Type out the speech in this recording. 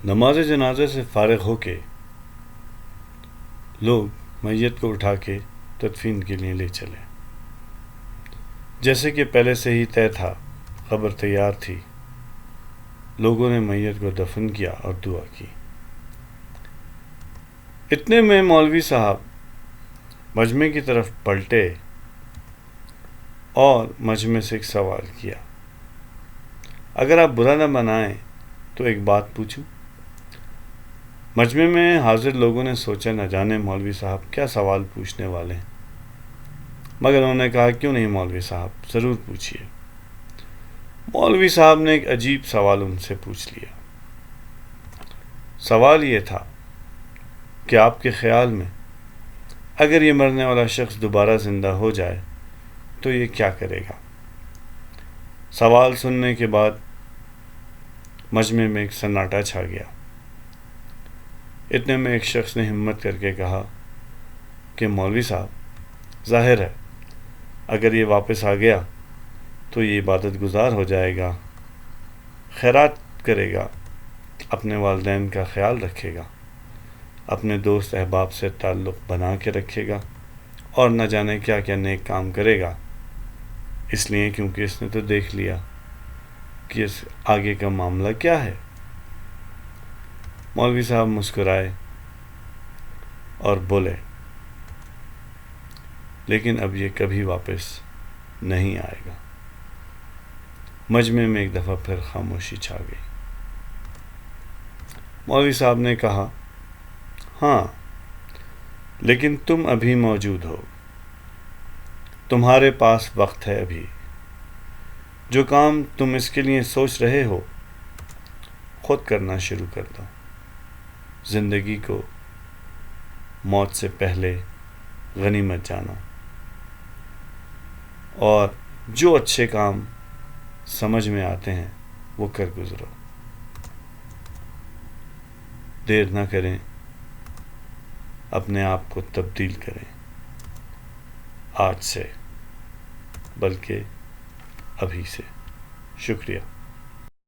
نماز جنازے سے فارغ ہو کے لوگ میت کو اٹھا کے تدفین کے لیے لے چلے. جیسے کہ پہلے سے ہی طے تھا، قبر تیار تھی. لوگوں نے میت کو دفن کیا اور دعا کی. اتنے میں مولوی صاحب مجمع کی طرف پلٹے اور مجمع سے ایک سوال کیا. اگر آپ برا نہ منائیں تو ایک بات پوچھوں؟ مجمع میں حاضر لوگوں نے سوچا نہ جانے مولوی صاحب کیا سوال پوچھنے والے ہیں، مگر انہوں نے کہا کیوں نہیں مولوی صاحب، ضرور پوچھیے. مولوی صاحب نے ایک عجیب سوال ان سے پوچھ لیا. سوال یہ تھا کہ آپ کے خیال میں اگر یہ مرنے والا شخص دوبارہ زندہ ہو جائے تو یہ کیا کرے گا؟ سوال سننے کے بعد مجمع میں ایک سناٹا چھا گیا. اتنے میں ایک شخص نے ہمت کر کے کہا کہ مولوی صاحب، ظاہر ہے اگر یہ واپس آ گیا تو یہ عبادت گزار ہو جائے گا، خیرات کرے گا، اپنے والدین کا خیال رکھے گا، اپنے دوست احباب سے تعلق بنا کے رکھے گا، اور نہ جانے کیا کیا نیک کام کرے گا. اس لیے کیونکہ اس نے تو دیکھ لیا کہ اس آگے کا معاملہ کیا ہے. مولوی صاحب مسکرائے اور بولے لیکن اب یہ کبھی واپس نہیں آئے گا. مجمع میں ایک دفعہ پھر خاموشی چھا گئی. مولوی صاحب نے کہا ہاں، لیکن تم ابھی موجود ہو، تمہارے پاس وقت ہے. ابھی جو کام تم اس کے لیے سوچ رہے ہو خود کرنا شروع کر دو. زندگی کو موت سے پہلے غنیمت جانو اور جو اچھے کام سمجھ میں آتے ہیں وہ کر گزرو. دیر نہ کریں، اپنے آپ کو تبدیل کریں آج سے، بلکہ ابھی سے. شکریہ.